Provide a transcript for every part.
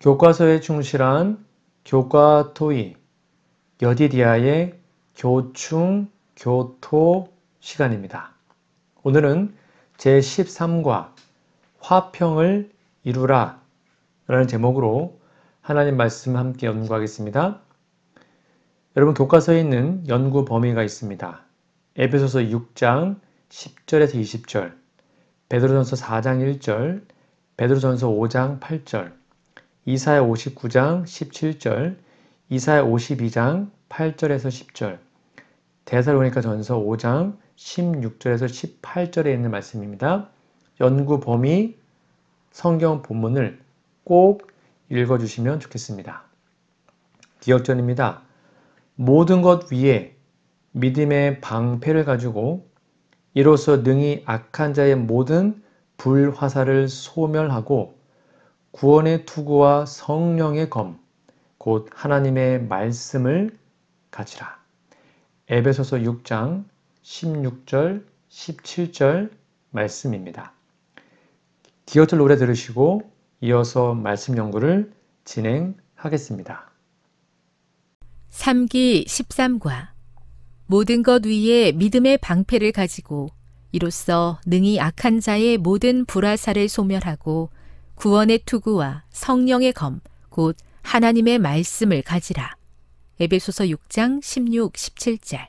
교과서에 충실한 교과토이 여디디아의 교충, 교토 시간입니다. 오늘은 제13과 화평을 이루라 라는 제목으로 하나님 말씀 함께 연구하겠습니다. 여러분, 교과서에 있는 연구 범위가 있습니다. 에베소서 6장 10절에서 20절, 베드로전서 4장 1절, 베드로전서 5장 8절, 이사야 59장 17절, 이사야 52장 8절에서 10절, 데살로니가전서 5장 16절에서 18절에 있는 말씀입니다. 연구 범위 성경 본문을 꼭 읽어주시면 좋겠습니다. 기억전입니다. 모든 것 위에 믿음의 방패를 가지고 이로써 능히 악한 자의 모든 불화살을 소멸하고 구원의 투구와 성령의 검, 곧 하나님의 말씀을 가지라. 에베소서 6장 16절, 17절 말씀입니다. 기억절 노래 들으시고 이어서 말씀 연구를 진행하겠습니다. 3기 13과 모든 것 위에 믿음의 방패를 가지고 이로써 능히 악한 자의 모든 불화살을 소멸하고 구원의 투구와 성령의 검, 곧 하나님의 말씀을 가지라. 에베소서 6장 16, 17절.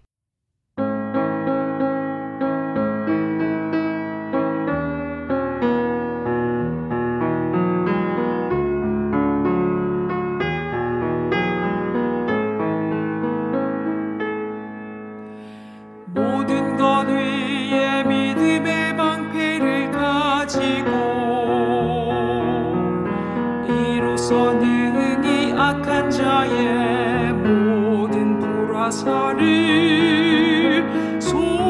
모든 것 위에 믿음의 방패를 가지고 이로써 능히 악한 자의 모든 불화살을 소멸하고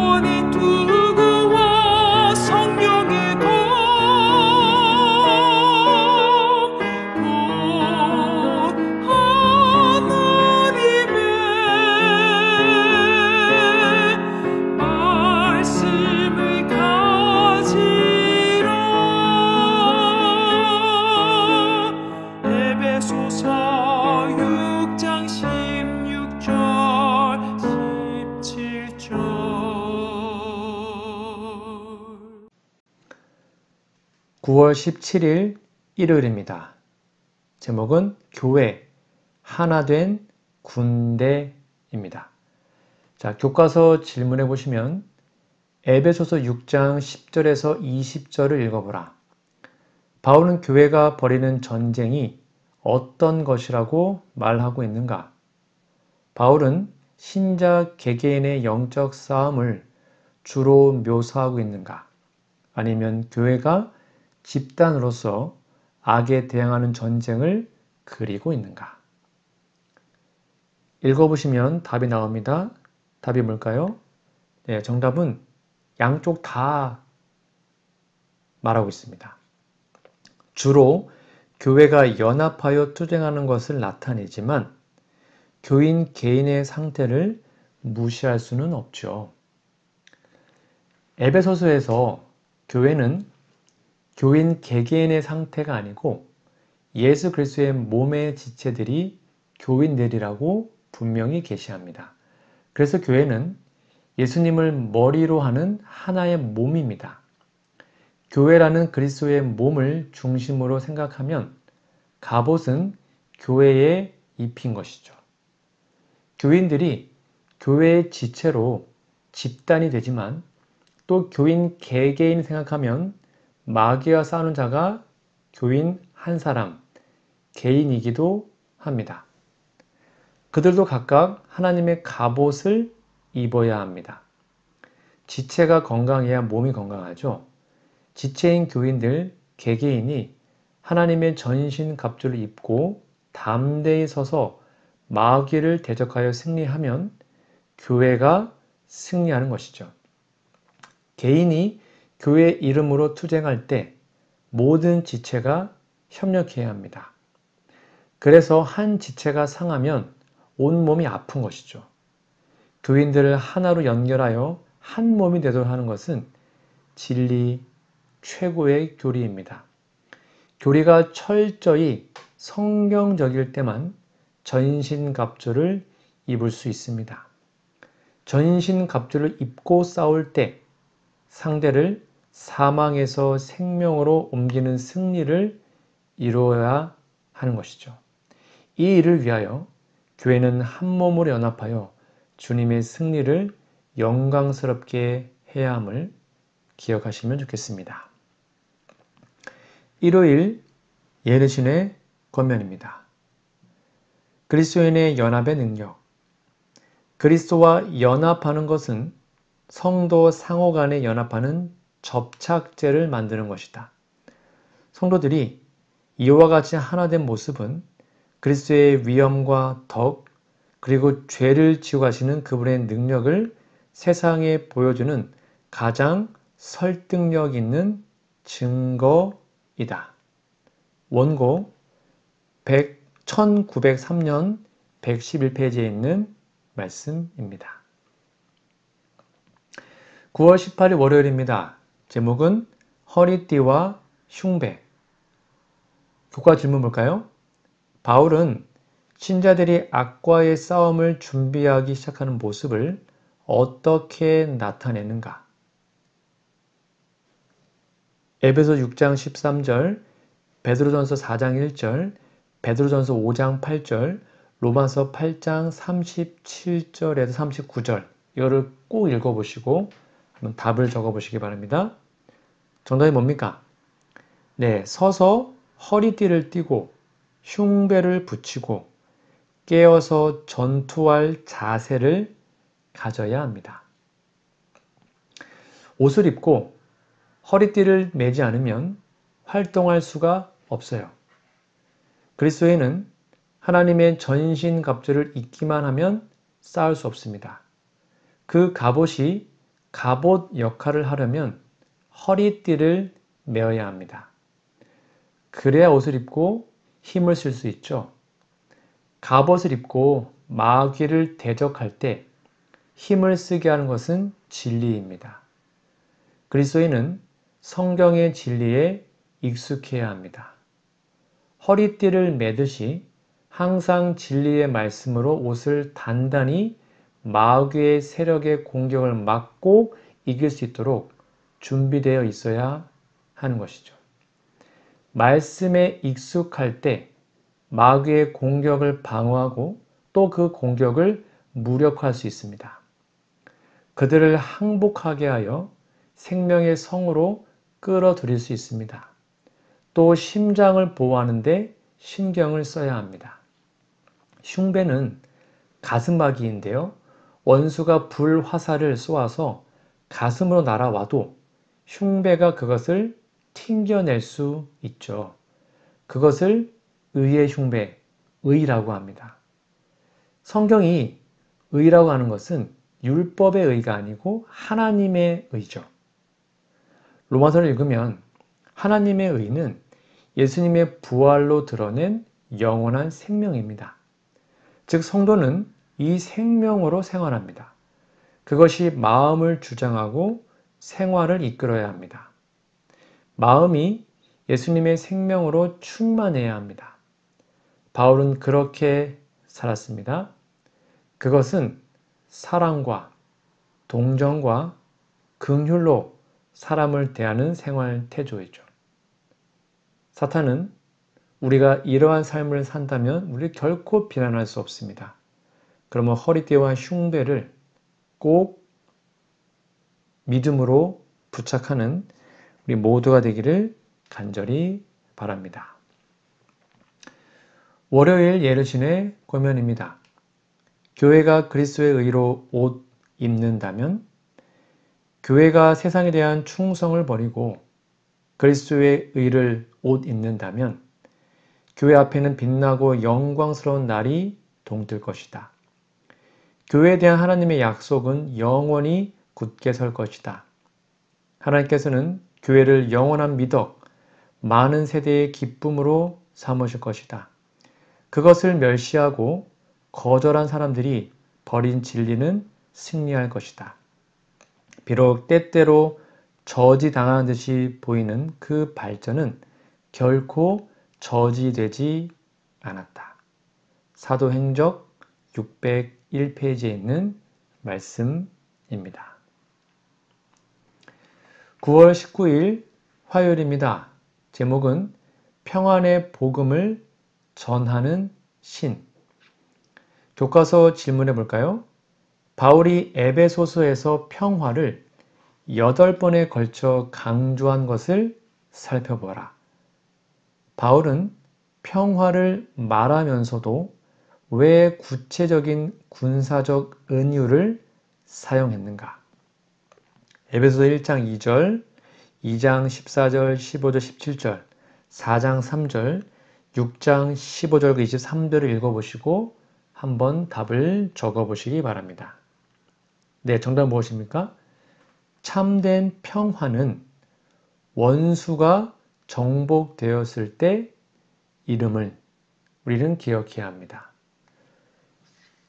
구원의 투구와 성령의 검, 곧 하나님의 말씀을 가지라. 에베소서 6장 16절 17절. 9월 17일 일요일입니다. 제목은 교회 하나된 군대입니다. 자, 교과서 질문해 보시면 에베소서 6장 10절에서 20절을 읽어보라. 바울은 교회가 벌이는 전쟁이 어떤 것이라고 말하고 있는가? 바울은 신자 개개인의 영적 싸움을 주로 묘사하고 있는가? 아니면 교회가 집단으로서 악에 대항하는 전쟁을 그리고 있는가? 읽어보시면 답이 나옵니다. 답이 뭘까요? 네, 정답은 양쪽 다 말하고 있습니다. 주로 교회가 연합하여 투쟁하는 것을 나타내지만 교인 개인의 상태를 무시할 수는 없죠. 에베소서에서 교회는 교인 개개인의 상태가 아니고 예수 그리스도의 몸의 지체들이 교인들이라고 분명히 계시합니다. 그래서 교회는 예수님을 머리로 하는 하나의 몸입니다. 교회라는 그리스도의 몸을 중심으로 생각하면 갑옷은 교회에 입힌 것이죠. 교인들이 교회의 지체로 집단이 되지만 또 교인 개개인 생각하면 마귀와 싸우는 자가 교인 한 사람, 개인이기도 합니다. 그들도 각각 하나님의 갑옷을 입어야 합니다. 지체가 건강해야 몸이 건강하죠. 지체인 교인들, 개개인이 하나님의 전신 갑주를 입고 담대히 서서 마귀를 대적하여 승리하면 교회가 승리하는 것이죠. 개인이 교회 이름으로 투쟁할 때 모든 지체가 협력해야 합니다. 그래서 한 지체가 상하면 온몸이 아픈 것이죠. 교인들을 하나로 연결하여 한 몸이 되도록 하는 것은 진리 최고의 교리입니다. 교리가 철저히 성경적일 때만 전신갑주를 입을 수 있습니다. 전신갑주를 입고 싸울 때 상대를 사망에서 생명으로 옮기는 승리를 이루어야 하는 것이죠. 이 일을 위하여 교회는 한 몸으로 연합하여 주님의 승리를 영광스럽게 해야 함을 기억하시면 좋겠습니다. 일요일 예르신의 권면입니다. 그리스도인의 연합의 능력. 그리스도와 연합하는 것은 성도 상호 간에 연합하는 접착제를 만드는 것이다. 성도들이 이와 같이 하나된 모습은 그리스도의 위엄과 덕, 그리고 죄를 지고 가시는 그분의 능력을 세상에 보여주는 가장 설득력 있는 증거이다. 원고 1903년 111페이지에 있는 말씀입니다. 9월 18일 월요일입니다. 제목은 허리띠와 흉배. 교과 질문 볼까요? 바울은 신자들이 악과의 싸움을 준비하기 시작하는 모습을 어떻게 나타내는가? 에베소 6장 13절, 베드로전서 4장 1절, 베드로전서 5장 8절, 로마서 8장 37절에서 39절 이거를 꼭 읽어보시고 한번 답을 적어보시기 바랍니다. 정답이 뭡니까? 네, 서서 허리띠를 띠고 흉배를 붙이고 깨어서 전투할 자세를 가져야 합니다. 옷을 입고 허리띠를 매지 않으면 활동할 수가 없어요. 그리스도인은 하나님의 전신갑주를 입기만 하면 싸울 수 없습니다. 그 갑옷이 갑옷 역할을 하려면 허리띠를 메어야 합니다. 그래야 옷을 입고 힘을 쓸 수 있죠. 갑옷을 입고 마귀를 대적할 때 힘을 쓰게 하는 것은 진리입니다. 그리스도인은 성경의 진리에 익숙해야 합니다. 허리띠를 매듯이 항상 진리의 말씀으로 옷을 단단히 마귀의 세력의 공격을 막고 이길 수 있도록 준비되어 있어야 하는 것이죠. 말씀에 익숙할 때 마귀의 공격을 방어하고 또 그 공격을 무력화할 수 있습니다. 그들을 항복하게 하여 생명의 성으로 끌어들일 수 있습니다. 또 심장을 보호하는데 신경을 써야 합니다. 흉배는 가슴막이인데요. 원수가 불화살을 쏘아서 가슴으로 날아와도 흉배가 그것을 튕겨낼 수 있죠. 그것을 의의 흉배, 의라고 합니다. 성경이 의라고 하는 것은 율법의 의가 아니고 하나님의 의죠. 로마서를 읽으면 하나님의 의는 예수님의 부활로 드러낸 영원한 생명입니다. 즉 성도는 이 생명으로 생활합니다. 그것이 마음을 주장하고 생활을 이끌어야 합니다. 마음이 예수님의 생명으로 충만해야 합니다. 바울은 그렇게 살았습니다. 그것은 사랑과 동정과 긍휼로 사람을 대하는 생활 태조이죠. 사탄은 우리가 이러한 삶을 산다면 우리 결코 비난할 수 없습니다. 그러면 허리띠와 흉배를 꼭 믿음으로 부착하는 우리 모두가 되기를 간절히 바랍니다. 월요일 예르신의 권면입니다. 교회가 그리스도의 의로 옷 입는다면 교회가 세상에 대한 충성을 버리고 그리스도의 의를 옷 입는다면 교회 앞에는 빛나고 영광스러운 날이 동뜰 것이다. 교회에 대한 하나님의 약속은 영원히 굳게 설 것이다. 하나님께서는 교회를 영원한 미덕, 많은 세대의 기쁨으로 삼으실 것이다. 그것을 멸시하고 거절한 사람들이 버린 진리는 승리할 것이다. 비록 때때로 저지당하는 듯이 보이는 그 발전은 결코 저지되지 않았다. 사도행적 601페이지에 있는 말씀입니다. 9월 19일 화요일입니다. 제목은 평안의 복음을 전하는 신. 교과서 질문해 볼까요? 바울이 에베소서에서 평화를 8번에 걸쳐 강조한 것을 살펴보라. 바울은 평화를 말하면서도 왜 구체적인 군사적 은유를 사용했는가? 에베소서 1장 2절, 2장 14절, 15절, 17절, 4장 3절, 6장 15절과 23절을 읽어보시고 한번 답을 적어보시기 바랍니다. 네, 정답은 무엇입니까? 참된 평화는 원수가 정복되었을 때 이름을 우리는 기억해야 합니다.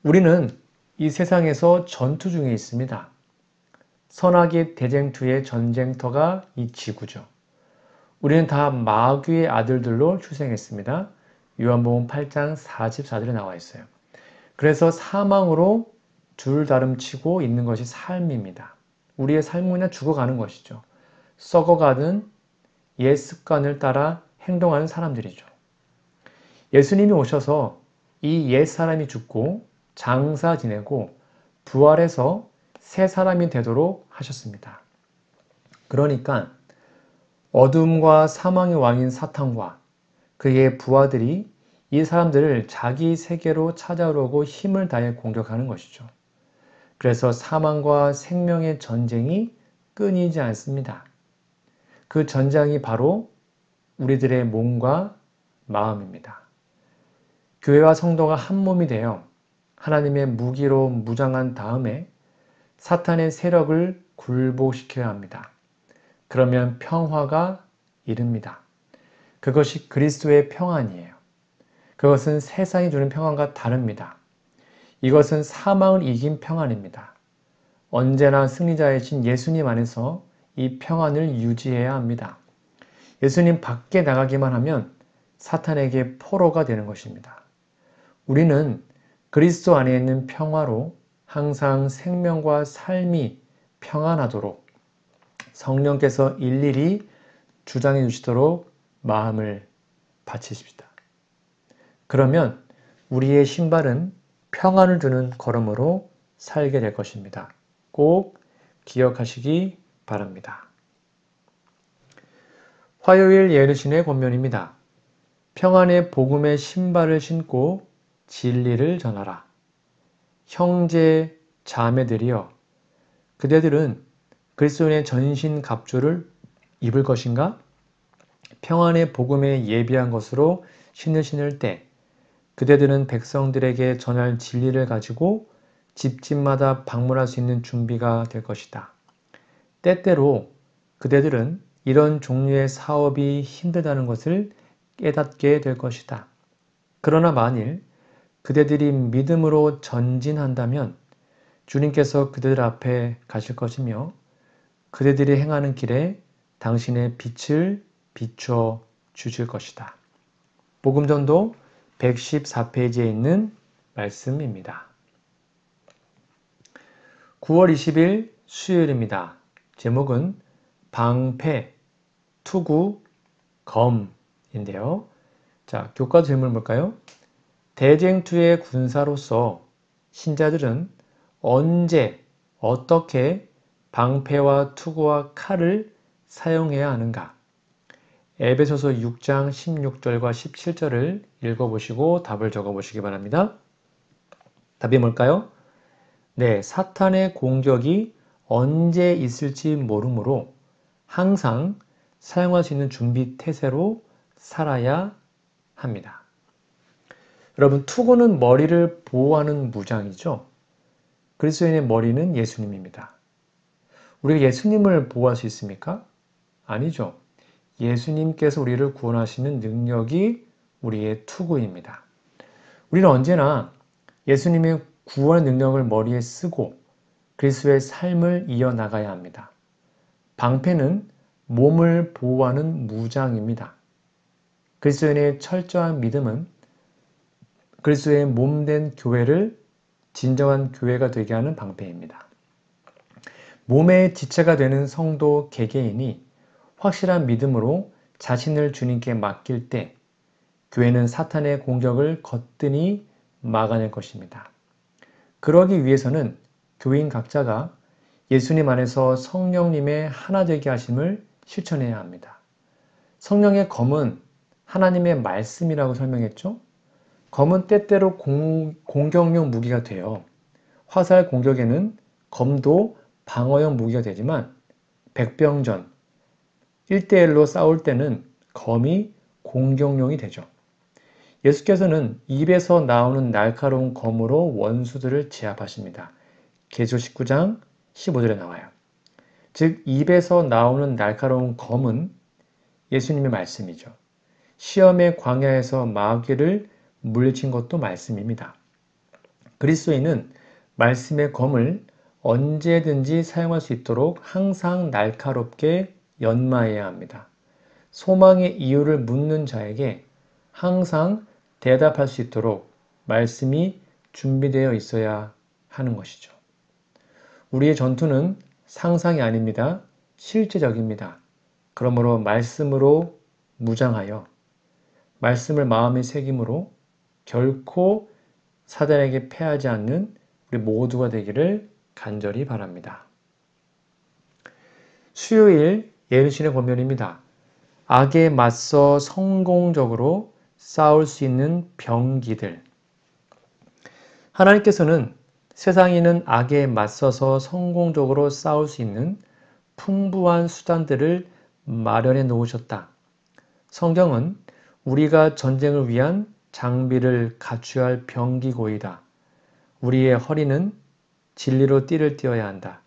우리는 이 세상에서 전투 중에 있습니다. 선악의 대쟁투의 전쟁터가 이 지구죠. 우리는 다 마귀의 아들들로 출생했습니다. 요한복음 8장 44절에 나와 있어요. 그래서 사망으로 줄다름치고 있는 것이 삶입니다. 우리의 삶은 그냥 죽어가는 것이죠. 썩어가는 옛 습관을 따라 행동하는 사람들이죠. 예수님이 오셔서 이 옛 사람이 죽고 장사 지내고 부활해서 새 사람이 되도록 하셨습니다. 그러니까 어둠과 사망의 왕인 사탄과 그의 부하들이 이 사람들을 자기 세계로 찾아오려고 힘을 다해 공격하는 것이죠. 그래서 사망과 생명의 전쟁이 끊이지 않습니다. 그 전장이 바로 우리들의 몸과 마음입니다. 교회와 성도가 한 몸이 되어 하나님의 무기로 무장한 다음에 사탄의 세력을 굴복시켜야 합니다. 그러면 평화가 이릅니다. 그것이 그리스도의 평안이에요. 그것은 세상이 주는 평안과 다릅니다. 이것은 사망을 이긴 평안입니다. 언제나 승리자이신 예수님 안에서 이 평안을 유지해야 합니다. 예수님 밖에 나가기만 하면 사탄에게 포로가 되는 것입니다. 우리는 그리스도 안에 있는 평화로 항상 생명과 삶이 평안하도록 성령께서 일일이 주장해 주시도록 마음을 바치십시다. 그러면 우리의 신발은 평안을 주는 걸음으로 살게 될 것입니다. 꼭 기억하시기 바랍니다. 화요일 예르신의 권면입니다. 평안의 복음의 신발을 신고 진리를 전하라. 형제 자매들이여, 그대들은 그리스도의 전신 갑주를 입을 것인가? 평안의 복음에 예비한 것으로 신을 때 그대들은 백성들에게 전할 진리를 가지고 집집마다 방문할 수 있는 준비가 될 것이다. 때때로 그대들은 이런 종류의 사업이 힘들다는 것을 깨닫게 될 것이다. 그러나 만일 그대들이 믿음으로 전진한다면 주님께서 그대들 앞에 가실 것이며 그대들이 행하는 길에 당신의 빛을 비춰 주실 것이다. 복음전도 114페이지에 있는 말씀입니다. 9월 20일 수요일입니다. 제목은 방패, 투구, 검인데요. 자, 교과 질문 볼까요? 대쟁투의 군사로서 신자들은 언제, 어떻게 방패와 투구와 칼을 사용해야 하는가? 에베소서 6장 16절과 17절을 읽어보시고 답을 적어보시기 바랍니다. 답이 뭘까요? 네, 사탄의 공격이 언제 있을지 모르므로 항상 사용할 수 있는 준비 태세로 살아야 합니다. 여러분, 투구는 머리를 보호하는 무장이죠. 그리스도인의 머리는 예수님입니다. 우리가 예수님을 보호할 수 있습니까? 아니죠. 예수님께서 우리를 구원하시는 능력이 우리의 투구입니다. 우리는 언제나 예수님의 구원의 능력을 머리에 쓰고 그리스도의 삶을 이어나가야 합니다. 방패는 몸을 보호하는 무장입니다. 그리스도인의 철저한 믿음은 그리스도의 몸된 교회를 진정한 교회가 되게 하는 방패입니다. 몸의 지체가 되는 성도 개개인이 확실한 믿음으로 자신을 주님께 맡길 때 교회는 사탄의 공격을 거뜬히 막아낼 것입니다. 그러기 위해서는 교인 각자가 예수님 안에서 성령님의 하나 되게 하심을 실천해야 합니다. 성령의 검은 하나님의 말씀이라고 설명했죠? 검은 때때로 공격용 무기가 돼요. 화살 공격에는 검도 방어용 무기가 되지만 백병전, 1대1로 싸울 때는 검이 공격용이 되죠. 예수께서는 입에서 나오는 날카로운 검으로 원수들을 제압하십니다. 계시록 19장 15절에 나와요. 즉 입에서 나오는 날카로운 검은 예수님의 말씀이죠. 시험의 광야에서 마귀를 물리친 것도 말씀입니다. 그리스도인은 말씀의 검을 언제든지 사용할 수 있도록 항상 날카롭게 연마해야 합니다. 소망의 이유를 묻는 자에게 항상 대답할 수 있도록 말씀이 준비되어 있어야 하는 것이죠. 우리의 전투는 상상이 아닙니다. 실제적입니다. 그러므로 말씀으로 무장하여 말씀을 마음에 새김으로 결코 사단에게 패하지 않는 우리 모두가 되기를 간절히 바랍니다. 수요일 예루신의 권면입니다. 악에 맞서 성공적으로 싸울 수 있는 병기들. 하나님께서는 세상에 있는 악에 맞서서 성공적으로 싸울 수 있는 풍부한 수단들을 마련해 놓으셨다. 성경은 우리가 전쟁을 위한 장비를 갖춰야 할 병기고이다. 우리의 허리는 진리로 띠를 띠어야 한다.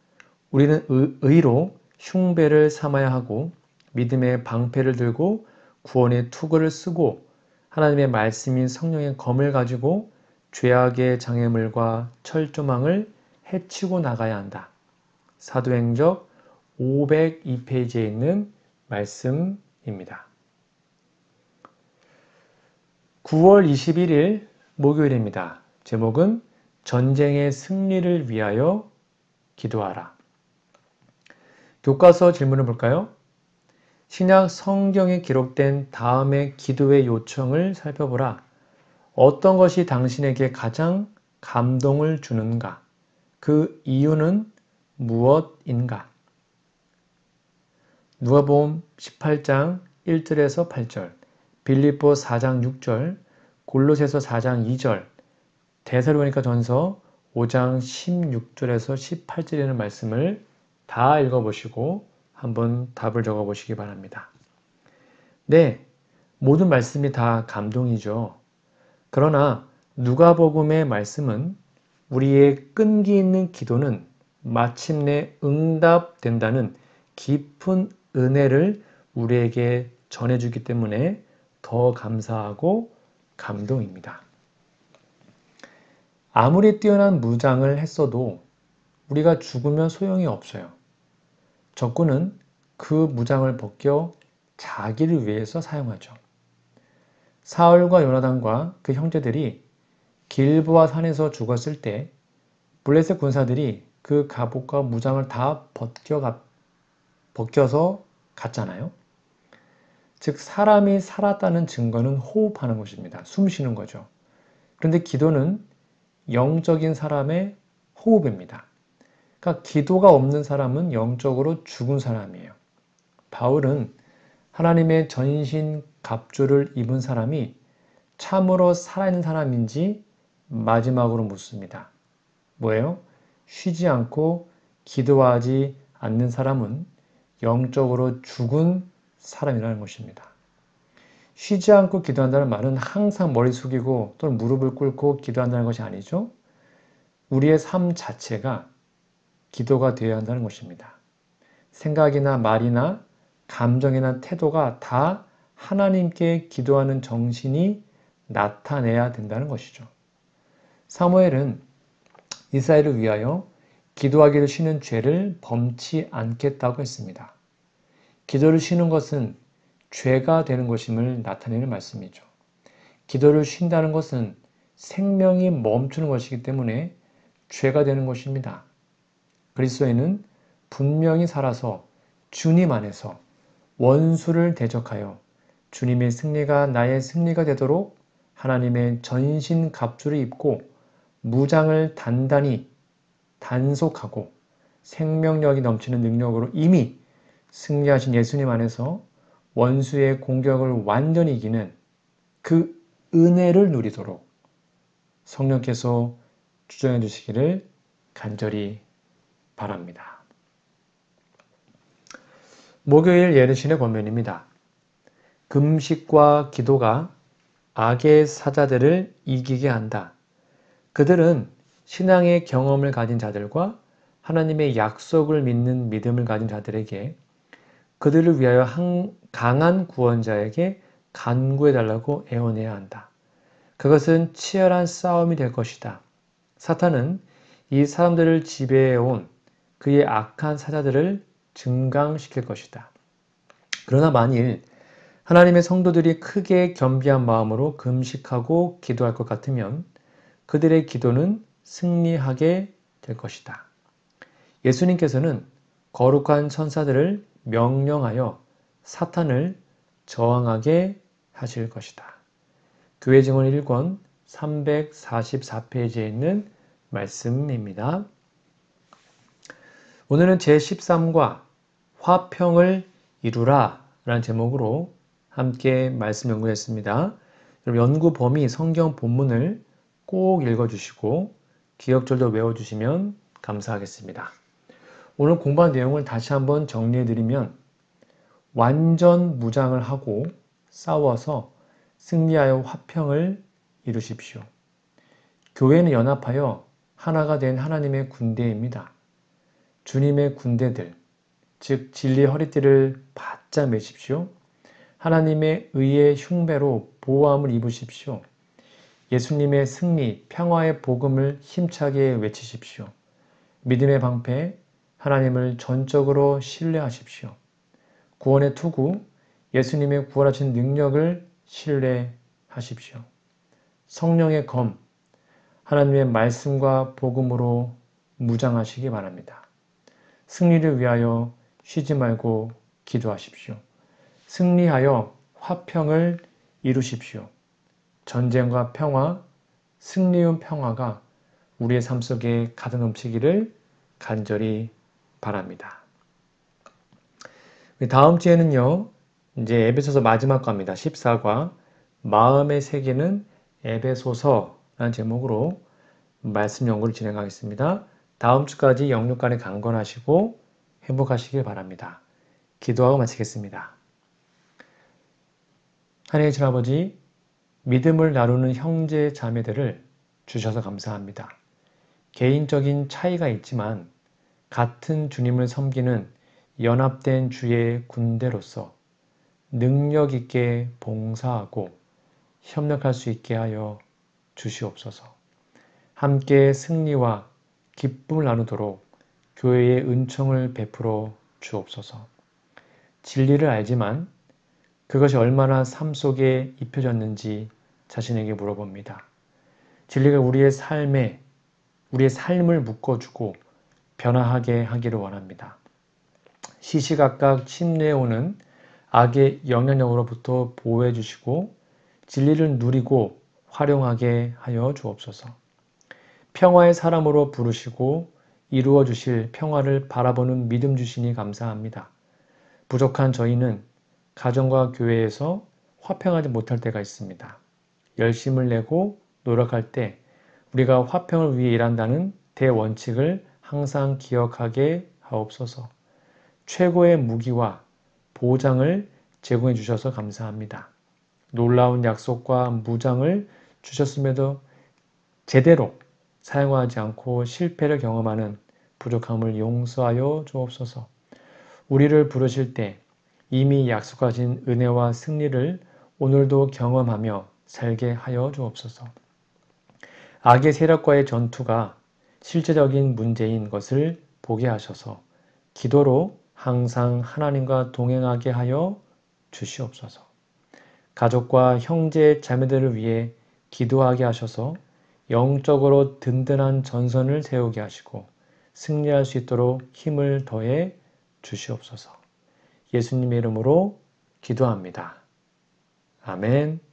우리는 의로 흉배를 삼아야 하고 믿음의 방패를 들고 구원의 투구를 쓰고 하나님의 말씀인 성령의 검을 가지고 죄악의 장애물과 철조망을 해치고 나가야 한다. 사도행적 502페이지에 있는 말씀입니다. 9월 21일 목요일입니다. 제목은 전쟁의 승리를 위하여 기도하라. 교과서 질문을 볼까요? 신약 성경에 기록된 다음의 기도의 요청을 살펴보라. 어떤 것이 당신에게 가장 감동을 주는가? 그 이유는 무엇인가? 누가복음 18장 1절에서 8절, 빌립보 4장 6절, 골로새서 4장 2절, 데살로니가 전서 5장 16절에서 18절이라는 말씀을 다 읽어보시고 한번 답을 적어보시기 바랍니다. 네, 모든 말씀이 다 감동이죠. 그러나 누가복음의 말씀은 우리의 끈기 있는 기도는 마침내 응답된다는 깊은 은혜를 우리에게 전해주기 때문에 더 감사하고 감동입니다. 아무리 뛰어난 무장을 했어도 우리가 죽으면 소용이 없어요. 적군은 그 무장을 벗겨 자기를 위해서 사용하죠. 사울과 요나단과 그 형제들이 길보아 산에서 죽었을 때 블레셋 군사들이 그 갑옷과 무장을 다 벗겨서 갔잖아요. 즉 사람이 살았다는 증거는 호흡하는 것입니다. 숨 쉬는 거죠. 그런데 기도는 영적인 사람의 호흡입니다. 그러니까 기도가 없는 사람은 영적으로 죽은 사람이에요. 바울은 하나님의 전신 갑주를 입은 사람이 참으로 살아있는 사람인지 마지막으로 묻습니다. 뭐예요? 쉬지 않고 기도하지 않는 사람은 영적으로 죽은 사람이라는 것입니다. 쉬지 않고 기도한다는 말은 항상 머리 숙이고 또는 무릎을 꿇고 기도한다는 것이 아니죠. 우리의 삶 자체가 기도가 되어야 한다는 것입니다. 생각이나 말이나 감정이나 태도가 다 하나님께 기도하는 정신이 나타내야 된다는 것이죠. 사무엘은 이스라엘을 위하여 기도하기를 쉬는 죄를 범치 않겠다고 했습니다. 기도를 쉬는 것은 죄가 되는 것임을 나타내는 말씀이죠. 기도를 쉰다는 것은 생명이 멈추는 것이기 때문에 죄가 되는 것입니다. 그리스도인은 분명히 살아서 주님 안에서 원수를 대적하여 주님의 승리가 나의 승리가 되도록 하나님의 전신 갑주를 입고 무장을 단단히 단속하고 생명력이 넘치는 능력으로 이미 승리하신 예수님 안에서 원수의 공격을 완전히 이기는 그 은혜를 누리도록 성령께서 주정해 주시기를 간절히 바랍니다. 목요일 예르신의 권면입니다. 금식과 기도가 악의 사자들을 이기게 한다. 그들은 신앙의 경험을 가진 자들과 하나님의 약속을 믿는 믿음을 가진 자들에게 그들을 위하여 강한 구원자에게 간구해달라고 애원해야 한다. 그것은 치열한 싸움이 될 것이다. 사탄은 이 사람들을 지배해온 그의 악한 사자들을 증강시킬 것이다. 그러나 만일 하나님의 성도들이 크게 겸비한 마음으로 금식하고 기도할 것 같으면 그들의 기도는 승리하게 될 것이다. 예수님께서는 거룩한 천사들을 명령하여 사탄을 저항하게 하실 것이다. 교회 증언 1권 344페이지에 있는 말씀입니다. 오늘은 제13과 화평을 이루라 라는 제목으로 함께 말씀 연구했습니다. 연구 범위 성경 본문을 꼭 읽어주시고 기억절도 외워주시면 감사하겠습니다. 오늘 공부한 내용을 다시 한번 정리해드리면 완전 무장을 하고 싸워서 승리하여 화평을 이루십시오. 교회는 연합하여 하나가 된 하나님의 군대입니다. 주님의 군대들, 즉 진리의 허리띠를 바짝 매십시오. 하나님의 의의 흉배로 보호함을 입으십시오. 예수님의 승리, 평화의 복음을 힘차게 외치십시오. 믿음의 방패, 하나님을 전적으로 신뢰하십시오. 구원의 투구, 예수님의 구원하신 능력을 신뢰하십시오. 성령의 검, 하나님의 말씀과 복음으로 무장하시기 바랍니다. 승리를 위하여 쉬지 말고 기도하십시오. 승리하여 화평을 이루십시오. 전쟁과 평화, 승리운 평화가 우리의 삶 속에 가득 넘치기를 간절히 바랍니다. 다음 주에는요, 이제 에베소서 마지막 과입니다. 14과 마음의 세계는 에베소서라는 제목으로 말씀 연구를 진행하겠습니다. 다음 주까지 영육간에 강건하시고 행복하시길 바랍니다. 기도하고 마치겠습니다. 하나님의 친아버지, 믿음을 나누는 형제 자매들을 주셔서 감사합니다. 개인적인 차이가 있지만 같은 주님을 섬기는 연합된 주의 군대로서 능력 있게 봉사하고 협력할 수 있게 하여 주시옵소서. 함께 승리와 기쁨을 나누도록 교회의 은총을 베풀어 주옵소서. 진리를 알지만 그것이 얼마나 삶 속에 입혀졌는지 자신에게 물어봅니다. 진리가 우리의 삶을 묶어주고 변화하게 하기를 원합니다. 시시각각 침례해오는 악의 영향력으로부터 보호해 주시고 진리를 누리고 활용하게 하여 주옵소서. 평화의 사람으로 부르시고 이루어 주실 평화를 바라보는 믿음 주시니 감사합니다. 부족한 저희는 가정과 교회에서 화평하지 못할 때가 있습니다. 열심을 내고 노력할 때 우리가 화평을 위해 일한다는 대원칙을 항상 기억하게 하옵소서. 최고의 무기와 보장을 제공해 주셔서 감사합니다. 놀라운 약속과 무장을 주셨음에도 제대로 사용하지 않고 실패를 경험하는 부족함을 용서하여 주옵소서. 우리를 부르실 때 이미 약속하신 은혜와 승리를 오늘도 경험하며 살게 하여 주옵소서. 악의 세력과의 전투가 실제적인 문제인 것을 보게 하셔서 기도로 항상 하나님과 동행하게 하여 주시옵소서. 가족과 형제 자매들을 위해 기도하게 하셔서 영적으로 든든한 전선을 세우게 하시고 승리할 수 있도록 힘을 더해 주시옵소서. 예수님의 이름으로 기도합니다. 아멘.